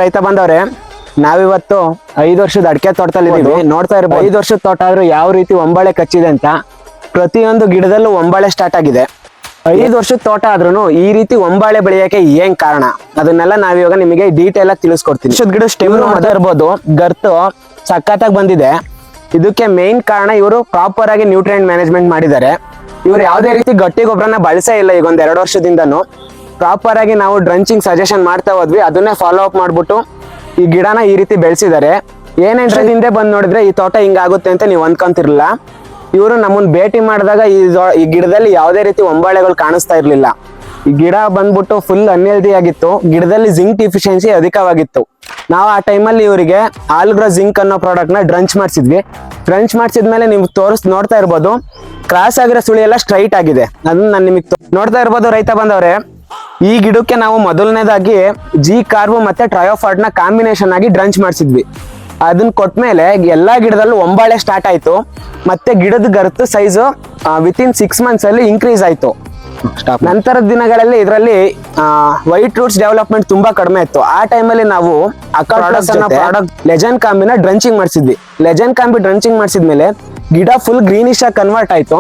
ರೈತ ಬಂದವ್ರೆ, ನಾವಿವತ್ತು 5 ವರ್ಷದ ಅಡಿಕೆ ತೋಟದಲ್ಲಿ ಇದೀವಿ. ನೋಡ್ತಾ ಇರ್ಬೋದು 5 ವರ್ಷದ ತೋಟ ಆದ್ರೂ ಯಾವ ರೀತಿ ಒಂಬಾಳೆ ಕಚ್ಚಿದೆ ಅಂತ. ಪ್ರತಿಯೊಂದು ಗಿಡದಲ್ಲೂ ಒಂಬಾಳೆ ಸ್ಟಾರ್ಟ್ ಆಗಿದೆ. 5 ವರ್ಷದ ತೋಟ ಆದ್ರೂ ಈ ರೀತಿ ಒಂಬಾಳೆ ಬೆಳೆಯಕ್ಕೆ ಏನ್ ಕಾರಣ ಅದನ್ನೆಲ್ಲ ನಾವಿವಾಗ ನಿಮಗೆ ಡೀಟೇಲ್ ಆಗಿ ತಿಳಿಸ್ಕೊಡ್ತೀನಿ. ವರ್ಷದ ಗಿಡ ಸ್ಟೆಮ್ ನೋಡ್ತಾ ಇರ್ಬೋದು, ಗರ್ತು ಸಖತ್ತಾಗಿ ಬಂದಿದೆ. ಇದಕ್ಕೆ ಮೇನ್ ಕಾರಣ ಇವರು ಪ್ರಾಪರ್ ಆಗಿ ನ್ಯೂಟ್ರಿಯೆಂಟ್ ಮ್ಯಾನೇಜ್ಮೆಂಟ್ ಮಾಡಿದ್ದಾರೆ. ಇವ್ರು ಯಾವುದೇ ರೀತಿ ಗಟ್ಟಿ ಗೊಬ್ಬರನ ಬಳಸೇ ಇಲ್ಲ. ಈಗ 1-2 ವರ್ಷದಿಂದನು ಪ್ರಾಪರ್ ಆಗಿ ನಾವು ಡ್ರಂಚಿಂಗ್ ಸಜೆಷನ್ ಮಾಡ್ತಾ ಹೋದ್ವಿ, ಅದನ್ನೇ ಫಾಲೋ ಅಪ್ ಮಾಡ್ಬಿಟ್ಟು ಈ ಗಿಡನ ಈ ರೀತಿ ಬೆಳೆಸಿದ್ದಾರೆ. ಏನೇನ್ ಹಿಂದೆ ಬಂದ್ ನೋಡಿದ್ರೆ ಈ ತೋಟ ಹಿಂಗಾಗುತ್ತೆ ಅಂತ ನೀವು ಅನ್ಕೊಂತಿರ್ಲಿಲ್ಲ. ಇವರು ನಮ್ಮನ್ನ ಭೇಟಿ ಮಾಡಿದಾಗ ಈ ಗಿಡದಲ್ಲಿ ಯಾವುದೇ ರೀತಿ ಒಂಬಾಳೆಗಳು ಕಾಣಿಸ್ತಾ ಇರ್ಲಿಲ್ಲ. ಈ ಗಿಡ ಬಂದ್ಬಿಟ್ಟು ಫುಲ್ ಅನ್ಹೆಲ್ದಿ ಆಗಿತ್ತು. ಗಿಡದಲ್ಲಿ ಜಿಂಕ್ ಡಿಫಿಷಿಯನ್ಸಿ ಅಧಿಕವಾಗಿತ್ತು. ನಾವು ಆ ಟೈಮಲ್ಲಿ ಇವರಿಗೆ ಆಲ್ಗ್ರೋ ಜಿಂಕ್ ಅನ್ನೋ ಪ್ರಾಡಕ್ಟ್ ನ ಡ್ರಂಚ್ ಮಾಡಿಸಿದ್ವಿ. ಡ್ರಂಚ್ ಮಾಡಿಸಿದ್ಮೇಲೆ ನೀವು ನೋಡ್ತಾ ಇರ್ಬೋದು, ಕ್ರಾಸ್ ಆಗಿರೋ ಸುಳಿ ಎಲ್ಲ ಸ್ಟ್ರೈಟ್ ಆಗಿದೆ. ಅದನ್ನ ನಾನು ನಿಮಗೆ ನೋಡ್ತಾ ಇರ್ಬೋದು. ರೈತ ಬಂದವ್ರೆ, ಈ ಗಿಡಕ್ಕೆ ನಾವು ಮೊದಲನೇದಾಗಿ ಜಿ ಕಾರ್ಬ್ ಮತ್ತೆ ಟ್ರಯೋಫಾರ್ಡ್ ನ ಕಾಂಬಿನೇಷನ್ ಆಗಿ ಡ್ರಂಚ್ ಮಾಡಿಸಿದ್ವಿ. ಅದನ್ನ ಕೊಟ್ಮೇಲೆ ಎಲ್ಲಾ ಗಿಡದಲ್ಲೂ ಒಂಬಾಳೆ ಸ್ಟಾರ್ಟ್ ಆಯ್ತು. ಮತ್ತೆ ಗಿಡದ ಗರ್ತು ಸೈಜು ವಿತಿನ್ 6 months ಅಲ್ಲಿ ಇನ್ಕ್ರೀಸ್ ಆಯ್ತು. ನಂತರದ ದಿನಗಳಲ್ಲಿ ಇದರಲ್ಲಿ ವೈಟ್ ರೂಟ್ಸ್ ಡೆವಲಪ್ಮೆಂಟ್ ತುಂಬಾ ಕಡಿಮೆ ಇತ್ತು. ಆ ಟೈಮಲ್ಲಿ ನಾವು ಪ್ರಾಡಕ್ಟ್ ಲೆಜೆಂಡ್ ಕಾಂಬಿನ ಡ್ರಂಚಿಂಗ್ ಮಾಡಿಸಿದ್ವಿ. ಲೆಜೆಂಡ್ ಕಾಂಬಿ ಡ್ರಂಚಿಂಗ್ ಮಾಡಿಸಿದ್ಮೇಲೆ ಗಿಡ ಫುಲ್ ಗ್ರೀನಿಶ್ ಆಗಿ ಕನ್ವರ್ಟ್ ಆಯ್ತು.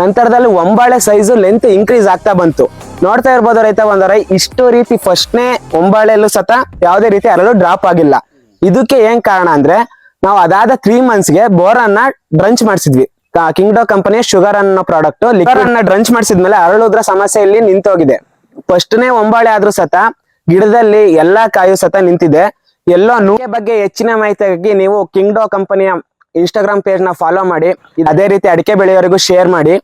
ನಂತರದಲ್ಲಿ ಒಂಬಾಳೆ ಸೈಜು ಲೆಂತ್ ಇನ್ಕ್ರೀಸ್ ಆಗ್ತಾ ಬಂತು. ನೋಡ್ತಾ ಇರ್ಬೋದು ರೈತ ಬಂದರೆ, ಇಷ್ಟು ರೀತಿ ಫಸ್ಟ್ನೇ ಒಂಬಾಳೆಲ್ಲೂ ಸತ ಯಾವುದೇ ರೀತಿ ಅರಳು ಡ್ರಾಪ್ ಆಗಿಲ್ಲ. ಇದಕ್ಕೆ ಏನ್ ಕಾರಣ ಅಂದ್ರೆ, ನಾವು ಅದಾದ 3 monthsಗೆ ಬೋರನ್ನ ಡ್ರಂಚ್ ಮಾಡಿಸಿದ್ವಿ. ಕಿಂಗ್ಡೋ ಕಂಪನಿಯ ಶುಗರ್ ಅನ್ನೋ ಪ್ರಾಡಕ್ಟ್ ಲಿಕ್ವಿಡ್ ಅನ್ನ ಡ್ರಂಚ್ ಮಾಡಿಸಿದ್ಮೇಲೆ ಅರಳುದ್ರ ಸಮಸ್ಯೆ ಇಲ್ಲಿ ನಿಂತೋಗಿದೆ. ಫಸ್ಟ್ನೇ ಒಂಬಾಳೆ ಆದ್ರೂ ಸತ ಗಿಡದಲ್ಲಿ ಎಲ್ಲಾ ಕಾಯು ಸತ ನಿಂತಿದೆ. ಎಲ್ಲೋ ನೂಕೆ ಬಗ್ಗೆ ಹೆಚ್ಚಿನ ಮಾಹಿತಿಗಾಗಿ ನೀವು ಕಿಂಗ್ಡೋ ಕಂಪನಿಯ Instagram ಪೇಜ್ ನ ಫಾಲೋ ಮಾಡಿ. ಅದೇ ರೀತಿ ಅಡಿಕೆ ಬೆಳೆಯವರಿಗೂ ಶೇರ್ ಮಾಡಿ.